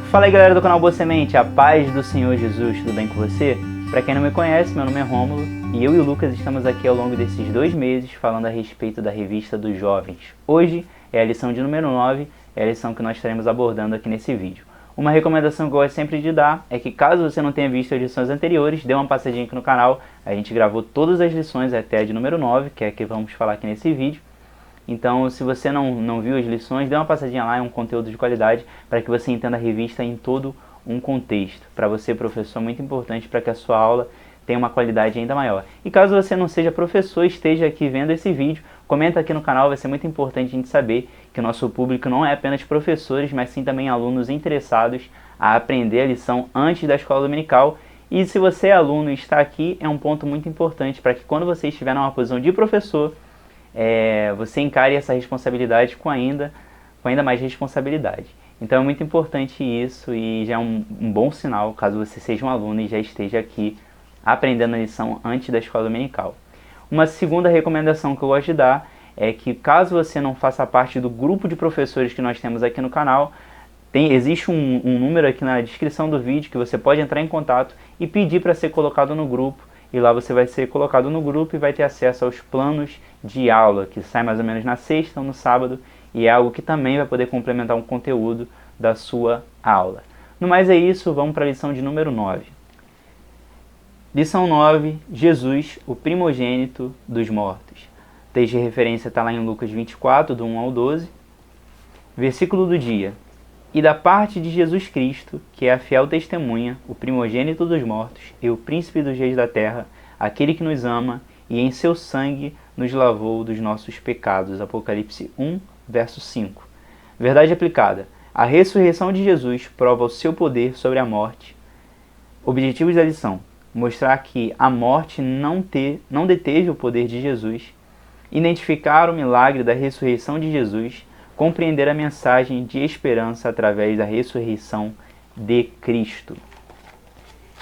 Fala aí galera do canal Boa Semente, a paz do Senhor Jesus, tudo bem com você? Para quem não me conhece, meu nome é Rômulo e eu e o Lucas estamos aqui ao longo desses 2 meses falando a respeito da revista dos jovens. Hoje é a lição de número 9, é a lição que nós estaremos abordando aqui nesse vídeo. Uma recomendação que eu gosto sempre de dar é que caso você não tenha visto as lições anteriores, dê uma passadinha aqui no canal. A gente gravou todas as lições até a de número 9, que é a que vamos falar aqui nesse vídeo. Então, se você não viu as lições, dê uma passadinha lá, é um conteúdo de qualidade para que você entenda a revista em todo um contexto. Para você, professor, é muito importante para que a sua aula tenha uma qualidade ainda maior. E caso você não seja professor, esteja aqui vendo esse vídeo, comenta aqui no canal, vai ser muito importante a gente saber que o nosso público não é apenas professores, mas sim também alunos interessados a aprender a lição antes da escola dominical. E se você é aluno e está aqui, é um ponto muito importante para que quando você estiver numa posição de professor, você encare essa responsabilidade com ainda mais responsabilidade. Então é muito importante isso e já é um bom sinal caso você seja um aluno e já esteja aqui aprendendo a lição antes da escola dominical. Uma segunda recomendação que eu gosto de dar é que caso você não faça parte do grupo de professores que nós temos aqui no canal, existe um número aqui na descrição do vídeo que você pode entrar em contato e pedir para ser colocado no grupo. E lá você vai ser colocado no grupo e vai ter acesso aos planos de aula, que sai mais ou menos na sexta ou no sábado, e é algo que também vai poder complementar um conteúdo da sua aula. No mais é isso, vamos para a lição de número 9. Lição 9, Jesus, o primogênito dos mortos. O texto de referência está lá em Lucas 24, do 1 ao 12. Versículo do dia. E da parte de Jesus Cristo, que é a fiel testemunha, o primogênito dos mortos e o príncipe dos reis da terra, aquele que nos ama e em seu sangue nos lavou dos nossos pecados. Apocalipse 1, verso 5. Verdade aplicada. A ressurreição de Jesus prova o seu poder sobre a morte. Objetivos da lição. Mostrar que a morte não deteve o poder de Jesus. Identificar o milagre da ressurreição de Jesus. Compreender a mensagem de esperança através da ressurreição de Cristo.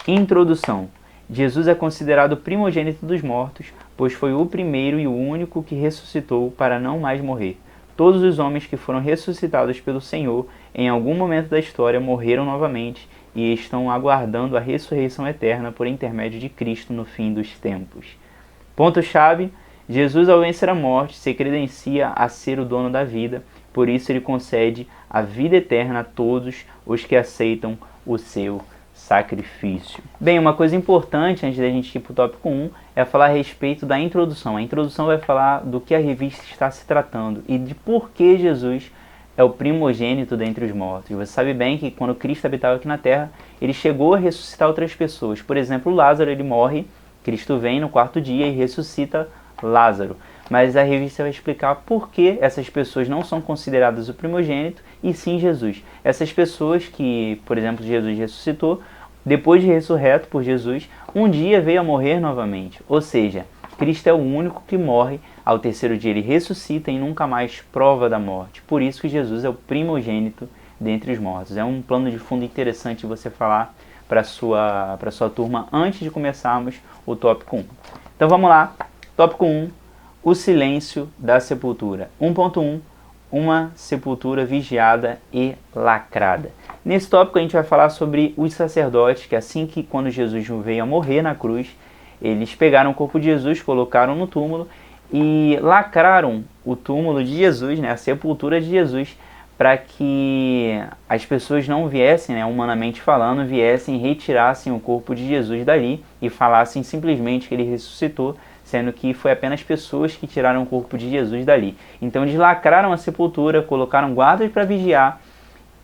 Introdução. Jesus é considerado primogênito dos mortos, pois foi o primeiro e o único que ressuscitou para não mais morrer. Todos os homens que foram ressuscitados pelo Senhor em algum momento da história morreram novamente e estão aguardando a ressurreição eterna por intermédio de Cristo no fim dos tempos. Ponto-chave. Jesus, ao vencer a morte, se credencia a ser o dono da vida. Por isso ele concede a vida eterna a todos os que aceitam o seu sacrifício. Bem, uma coisa importante antes da gente ir para o tópico 1 é falar a respeito da introdução. A introdução vai falar do que a revista está se tratando e de por que Jesus é o primogênito dentre os mortos. Você sabe bem que quando Cristo habitava aqui na Terra, ele chegou a ressuscitar outras pessoas. Por exemplo, Lázaro, ele morre, Cristo vem no 4º dia e ressuscita Lázaro. Mas a revista vai explicar por que essas pessoas não são consideradas o primogênito e sim Jesus. Essas pessoas que, por exemplo, Jesus ressuscitou, depois de ressurreto por Jesus, um dia veio a morrer novamente. Ou seja, Cristo é o único que morre, ao 3º dia ele ressuscita e nunca mais prova da morte. Por isso que Jesus é o primogênito dentre os mortos. É um plano de fundo interessante você falar para a sua turma antes de começarmos o tópico 1. Então vamos lá, tópico 1. O silêncio da sepultura. 1.1. Uma sepultura vigiada e lacrada. Nesse tópico a gente vai falar sobre os sacerdotes, que assim que quando Jesus veio a morrer na cruz, eles pegaram o corpo de Jesus, colocaram no túmulo e lacraram o túmulo de Jesus, a sepultura de Jesus, para que as pessoas não viessem, humanamente falando, viessem e retirassem o corpo de Jesus dali e falassem simplesmente que ele ressuscitou, sendo que foi apenas pessoas que tiraram o corpo de Jesus dali. Então eles lacraram a sepultura, colocaram guardas para vigiar,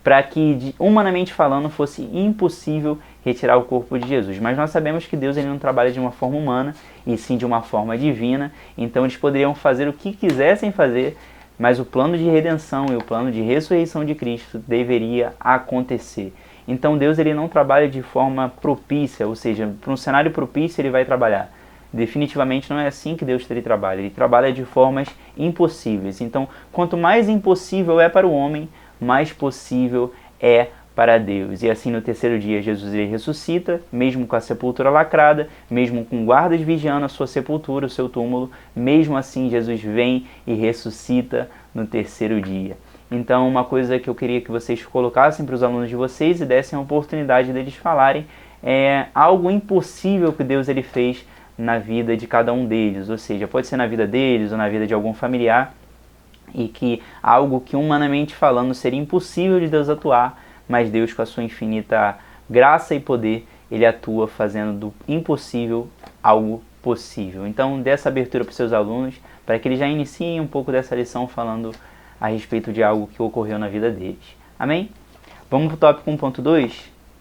para que, humanamente falando, fosse impossível retirar o corpo de Jesus. Mas nós sabemos que Deus ele não trabalha de uma forma humana, e sim de uma forma divina, então eles poderiam fazer o que quisessem fazer, mas o plano de redenção e o plano de ressurreição de Cristo deveria acontecer. Então Deus ele não trabalha de forma propícia, ou seja, para um cenário propício ele vai trabalhar. Definitivamente não é assim que Deus trabalha. Ele trabalha de formas impossíveis. Então, quanto mais impossível é para o homem, mais possível é para Deus. E assim no terceiro dia Jesus ele ressuscita, mesmo com a sepultura lacrada, mesmo com guardas vigiando a sua sepultura, o seu túmulo, mesmo assim Jesus vem e ressuscita no terceiro dia. Então uma coisa que eu queria que vocês colocassem para os alunos de vocês e dessem a oportunidade deles falarem é algo impossível que Deus ele fez na vida de cada um deles, ou seja, pode ser na vida deles ou na vida de algum familiar, e que algo que humanamente falando seria impossível de Deus atuar, mas Deus com a sua infinita graça e poder, ele atua fazendo do impossível algo possível. Então dê essa abertura para os seus alunos, para que eles já iniciem um pouco dessa lição falando a respeito de algo que ocorreu na vida deles. Amém? Vamos para o tópico 1.2?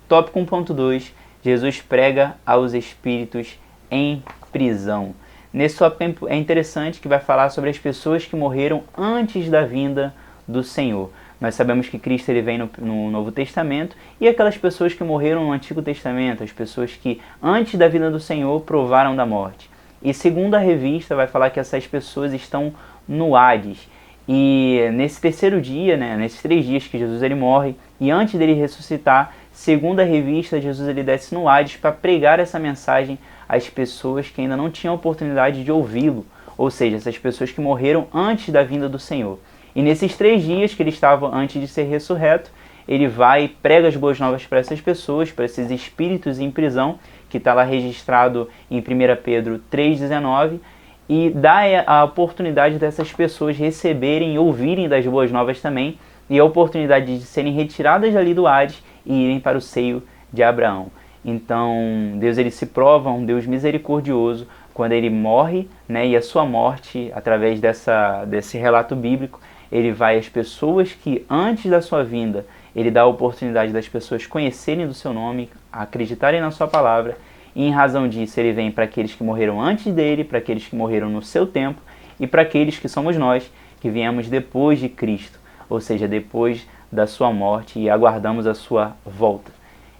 Tópico 1.2, Jesus prega aos espíritos em prisão. Nesse tópico é interessante que vai falar sobre as pessoas que morreram antes da vinda do Senhor. Nós sabemos que Cristo ele vem no Novo Testamento, e aquelas pessoas que morreram no Antigo Testamento, as pessoas que antes da vinda do Senhor provaram da morte. E segundo a revista vai falar que essas pessoas estão no Hades. E nesse terceiro dia, nesses 3 dias que Jesus ele morre, e antes dele ressuscitar, segundo a revista, Jesus ele desce no Hades para pregar essa mensagem às pessoas que ainda não tinham oportunidade de ouvi-lo, ou seja, essas pessoas que morreram antes da vinda do Senhor. E nesses 3 dias que ele estava antes de ser ressurreto, ele vai e prega as boas novas para essas pessoas, para esses espíritos em prisão, que está lá registrado em 1 Pedro 3,19, e dá a oportunidade dessas pessoas receberem e ouvirem das boas novas também, e a oportunidade de serem retiradas ali do Hades e irem para o seio de Abraão. Então, Deus ele se prova um Deus misericordioso quando ele morre, e a sua morte, através desse relato bíblico, ele vai às pessoas que antes da sua vinda, ele dá a oportunidade das pessoas conhecerem do seu nome, acreditarem na sua palavra, e em razão disso ele vem para aqueles que morreram antes dele, para aqueles que morreram no seu tempo, e para aqueles que somos nós, que viemos depois de Cristo, ou seja, depois da sua morte, e aguardamos a sua volta.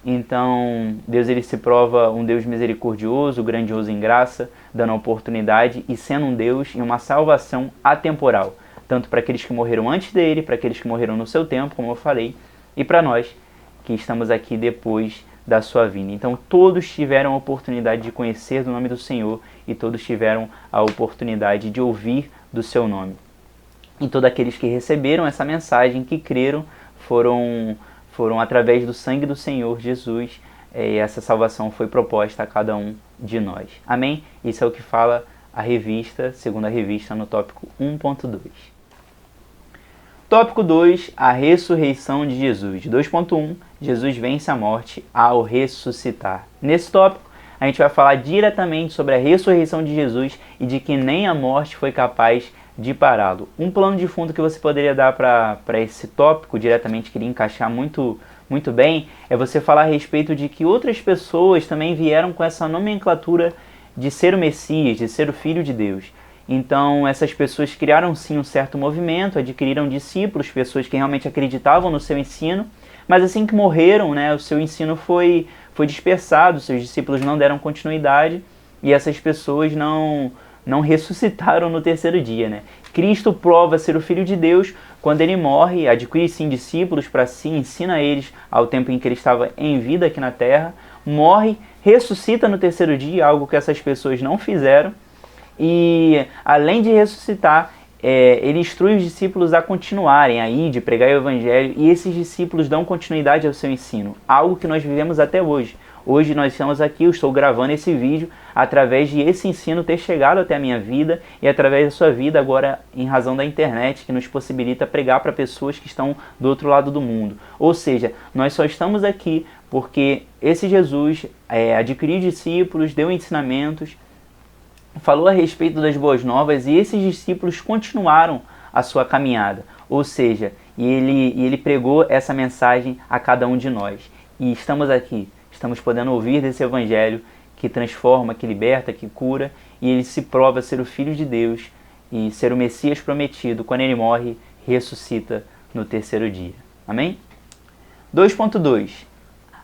Então, Deus ele se prova um Deus misericordioso, grandioso em graça, dando a oportunidade e sendo um Deus e uma salvação atemporal, tanto para aqueles que morreram antes dele, para aqueles que morreram no seu tempo, como eu falei, e para nós que estamos aqui depois da sua vinda. Então, todos tiveram a oportunidade de conhecer do nome do Senhor e todos tiveram a oportunidade de ouvir do seu nome. E todos aqueles que receberam essa mensagem, que creram, foram através do sangue do Senhor Jesus, e essa salvação foi proposta a cada um de nós. Amém? Isso é o que fala a revista, segundo a revista, no tópico 1.2. Tópico 2, a ressurreição de Jesus. 2.1, Jesus vence a morte ao ressuscitar. Nesse tópico, a gente vai falar diretamente sobre a ressurreição de Jesus e de que nem a morte foi capaz de pará-lo. Um plano de fundo que você poderia dar para esse tópico, diretamente queria encaixar muito bem, é você falar a respeito de que outras pessoas também vieram com essa nomenclatura de ser o Messias, de ser o Filho de Deus. Então essas pessoas criaram sim um certo movimento, adquiriram discípulos, pessoas que realmente acreditavam no seu ensino, mas assim que morreram, o seu ensino foi dispersado, seus discípulos não deram continuidade e essas pessoas não ressuscitaram no terceiro dia. Cristo prova ser o Filho de Deus quando ele morre, adquire sim discípulos para si, ensina eles ao tempo em que ele estava em vida aqui na terra, morre, ressuscita no terceiro dia, algo que essas pessoas não fizeram, e além de ressuscitar, ele instrui os discípulos a continuarem a ir, de pregar o Evangelho, e esses discípulos dão continuidade ao seu ensino, algo que nós vivemos até hoje. Hoje nós estamos aqui, eu estou gravando esse vídeo através de esse ensino ter chegado até a minha vida e através da sua vida agora em razão da internet, que nos possibilita pregar para pessoas que estão do outro lado do mundo. Ou seja, nós só estamos aqui porque esse Jesus adquiriu discípulos, deu ensinamentos, falou a respeito das boas novas e esses discípulos continuaram a sua caminhada. Ou seja, ele pregou essa mensagem a cada um de nós. E estamos aqui. Estamos podendo ouvir desse Evangelho que transforma, que liberta, que cura, e ele se prova ser o Filho de Deus e ser o Messias prometido. Quando ele morre, ressuscita no terceiro dia. Amém? 2.2.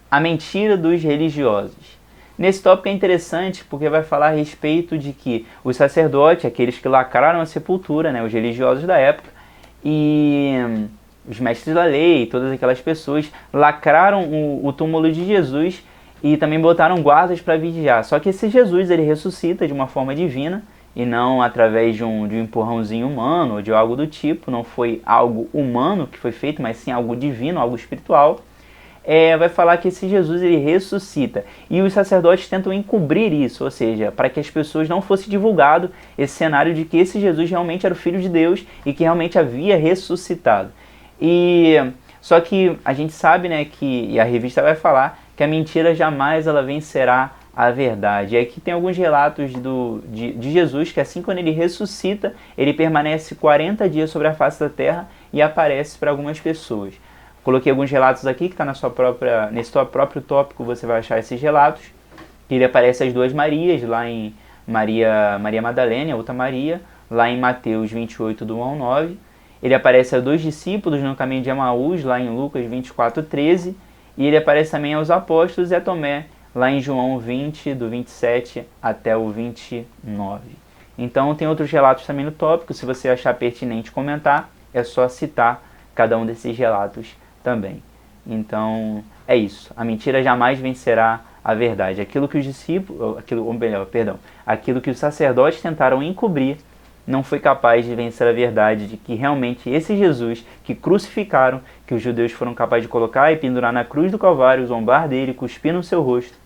A mentira dos religiosos. Nesse tópico é interessante porque vai falar a respeito de que os sacerdotes, aqueles que lacraram a sepultura, os religiosos da época, e os mestres da lei, todas aquelas pessoas, lacraram o túmulo de Jesus e também botaram guardas para vigiar. Só que esse Jesus, ele ressuscita de uma forma divina e não através de um empurrãozinho humano ou de algo do tipo. Não foi algo humano que foi feito, mas sim algo divino, algo espiritual. Vai falar que esse Jesus, ele ressuscita. E os sacerdotes tentam encobrir isso, ou seja, para que as pessoas não fosse divulgado esse cenário de que esse Jesus realmente era o Filho de Deus e que realmente havia ressuscitado. Só que a gente sabe, né, e a revista vai falar, que a mentira jamais ela vencerá a verdade. E aqui tem alguns relatos de Jesus, que assim quando ele ressuscita, ele permanece 40 dias sobre a face da terra e aparece para algumas pessoas. Coloquei alguns relatos aqui, que está nesse próprio tópico você vai achar esses relatos. Ele aparece às duas Marias, lá em Maria Madalena, a outra Maria, lá em Mateus 28, do 1 ao 9. Ele aparece a dois discípulos no caminho de Emaús, lá em Lucas 24, 13. E ele aparece também aos apóstolos e a Tomé, lá em João 20, do 27 até o 29. Então tem outros relatos também no tópico, se você achar pertinente comentar, é só citar cada um desses relatos também. Então é isso, a mentira jamais vencerá a verdade. Aquilo que os discípulos, aquilo que os sacerdotes tentaram encobrir, não foi capaz de vencer a verdade de que realmente esse Jesus que crucificaram, que os judeus foram capazes de colocar e pendurar na cruz do Calvário, zombar dele, cuspir no seu rosto,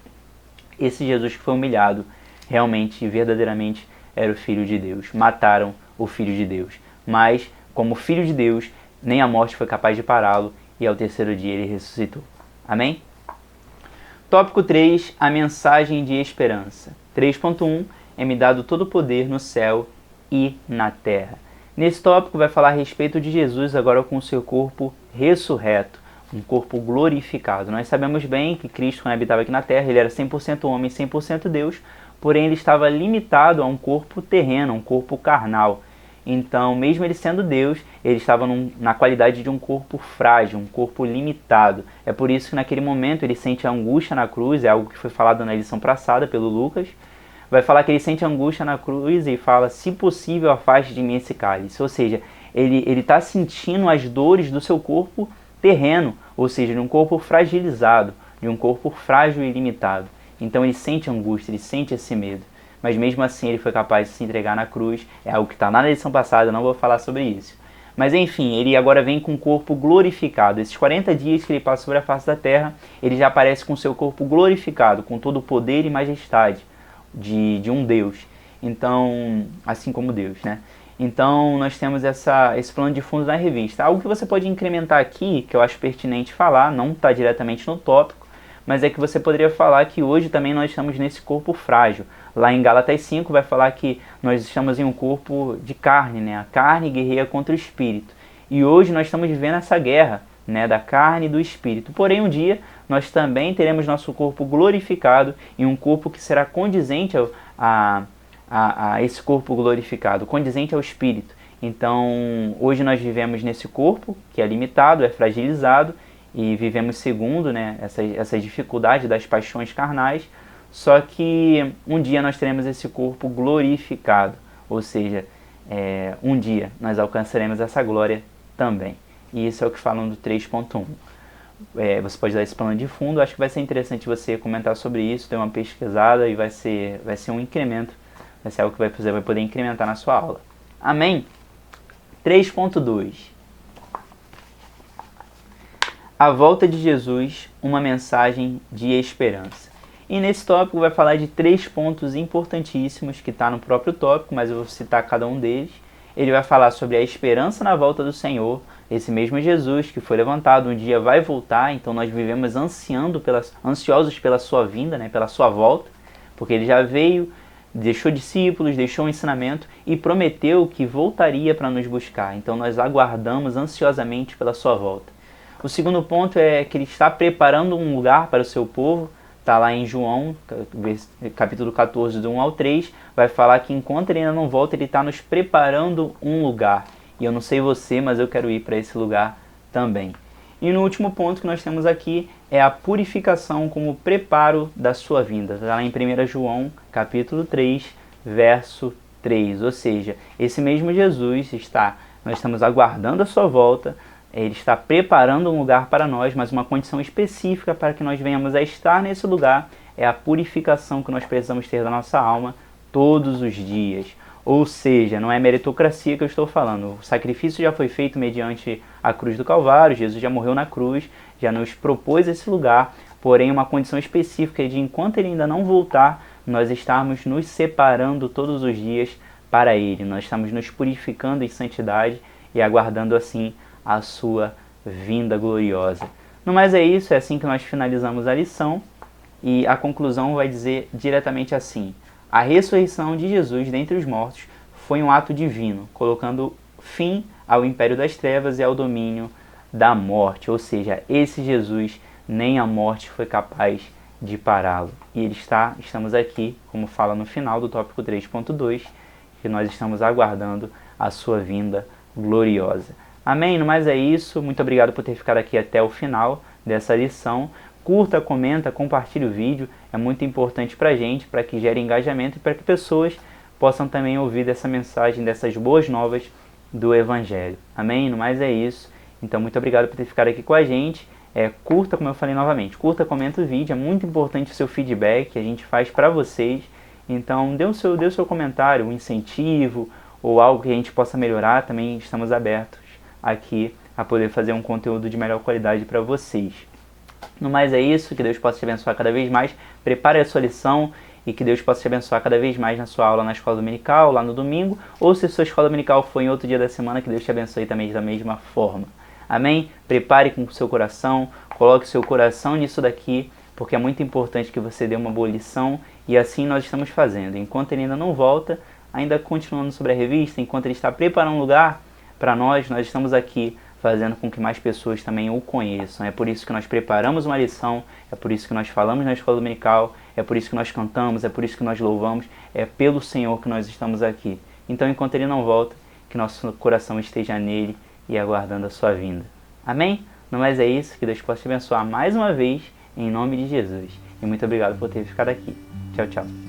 esse Jesus que foi humilhado, realmente e verdadeiramente era o Filho de Deus. Mataram o Filho de Deus, mas como Filho de Deus, nem a morte foi capaz de pará-lo, e ao terceiro dia ele ressuscitou. Amém? Tópico 3, a mensagem de esperança. 3.1, é-me dado todo o poder no céu e na terra. Nesse tópico vai falar a respeito de Jesus agora com o seu corpo ressurreto, um corpo glorificado. Nós sabemos bem que Cristo, quando habitava aqui na terra, ele era 100% homem e 100% Deus, porém ele estava limitado a um corpo terreno, um corpo carnal. Então, mesmo ele sendo Deus, ele estava na qualidade de um corpo frágil, um corpo limitado. É por isso que naquele momento ele sente a angústia na cruz, é algo que foi falado na lição passada pelo Lucas. Vai falar que ele sente angústia na cruz e fala, se possível, afaste de mim esse cálice. Ou seja, ele está sentindo as dores do seu corpo terreno, ou seja, de um corpo fragilizado, de um corpo frágil e limitado. Então ele sente angústia, ele sente esse medo. Mas mesmo assim ele foi capaz de se entregar na cruz, é algo que está na lição passada, eu não vou falar sobre isso. Mas enfim, ele agora vem com o corpo glorificado. Esses 40 dias que ele passa sobre a face da terra, ele já aparece com o seu corpo glorificado, com todo o poder e majestade de um Deus. Então, assim como Deus, né? Então nós temos esse plano de fundo na revista. Algo que você pode incrementar aqui, que eu acho pertinente falar, não está diretamente no tópico, mas é que você poderia falar que hoje também nós estamos nesse corpo frágil. Lá em Gálatas 5 vai falar que nós estamos em um corpo de carne, né? A carne guerreia contra o espírito. E hoje nós estamos vivendo essa guerra, né? Da carne e do espírito. Porém, um dia nós também teremos nosso corpo glorificado e um corpo que será condizente a esse corpo glorificado, condizente ao espírito. Então, hoje nós vivemos nesse corpo que é limitado, é fragilizado, e vivemos segundo, né, essa dificuldade das paixões carnais, só que um dia nós teremos esse corpo glorificado, ou seja, um dia nós alcançaremos essa glória também. E isso é o que falam do 3.1. Você pode dar esse plano de fundo, acho que vai ser interessante você comentar sobre isso, ter uma pesquisada e vai ser um incremento, vai ser algo que você vai poder incrementar na sua aula. Amém? 3.2. A volta de Jesus, uma mensagem de esperança. E nesse tópico vai falar de 3 pontos importantíssimos que está no próprio tópico, mas eu vou citar cada um deles. Ele vai falar sobre a esperança na volta do Senhor, esse mesmo Jesus que foi levantado, um dia vai voltar, então nós vivemos ansiosos pela sua vinda, né, pela sua volta, porque ele já veio, deixou discípulos, deixou um ensinamento e prometeu que voltaria para nos buscar. Então nós aguardamos ansiosamente pela sua volta. O segundo ponto é que ele está preparando um lugar para o seu povo. Está lá em João, capítulo 14, do 1 ao 3, vai falar que enquanto ele ainda não volta, ele está nos preparando um lugar. E eu não sei você, mas eu quero ir para esse lugar também. E no último ponto que nós temos aqui é a purificação como preparo da sua vinda. Está lá em 1 João, capítulo 3, verso 3. Ou seja, esse mesmo Jesus nós estamos aguardando a sua volta, Ele está preparando um lugar para nós, mas uma condição específica para que nós venhamos a estar nesse lugar é a purificação que nós precisamos ter da nossa alma todos os dias. Ou seja, não é meritocracia que eu estou falando. O sacrifício já foi feito mediante a cruz do Calvário, Jesus já morreu na cruz, já nos propôs esse lugar, porém uma condição específica de enquanto ele ainda não voltar, nós estarmos nos separando todos os dias para ele. Nós estamos nos purificando em santidade e aguardando assim a sua vinda gloriosa. No mais é isso, é assim que nós finalizamos a lição e a conclusão vai dizer diretamente assim: a ressurreição de Jesus dentre os mortos foi um ato divino, colocando fim ao império das trevas e ao domínio da morte. Ou seja, esse Jesus, nem a morte foi capaz de pará-lo. E estamos aqui, como fala no final do tópico 3.2, que nós estamos aguardando a sua vinda gloriosa. Amém? No mais é isso. Muito obrigado por ter ficado aqui até o final dessa lição. Curta, comenta, compartilhe o vídeo. É muito importante para a gente, para que gere engajamento e para que pessoas possam também ouvir dessa mensagem, dessas boas novas do Evangelho. Amém? No mais é isso. Então, muito obrigado por ter ficado aqui com a gente. Curta, como eu falei novamente, curta, comenta o vídeo. É muito importante o seu feedback, que a gente faz para vocês. Então, dê o seu comentário, um incentivo ou algo que a gente possa melhorar. Também estamos abertos aqui a poder fazer um conteúdo de melhor qualidade para vocês. No mais é isso, que Deus possa te abençoar cada vez mais. Prepare a sua lição e que Deus possa te abençoar cada vez mais na sua aula na escola dominical, lá no domingo, ou se sua escola dominical for em outro dia da semana, que Deus te abençoe também da mesma forma. Amém? Prepare com o seu coração, coloque o seu coração nisso daqui, porque é muito importante que você dê uma boa lição e assim nós estamos fazendo. Enquanto ele ainda não volta, ainda continuando sobre a revista, enquanto ele está preparando um lugar para nós estamos aqui fazendo com que mais pessoas também o conheçam. É por isso que nós preparamos uma lição, é por isso que nós falamos na escola dominical, é por isso que nós cantamos, é por isso que nós louvamos, é pelo Senhor que nós estamos aqui. Então, enquanto ele não volta, que nosso coração esteja nele e aguardando a sua vinda. Amém? No mais é isso, que Deus possa te abençoar mais uma vez, em nome de Jesus. E muito obrigado por ter ficado aqui. Tchau, tchau.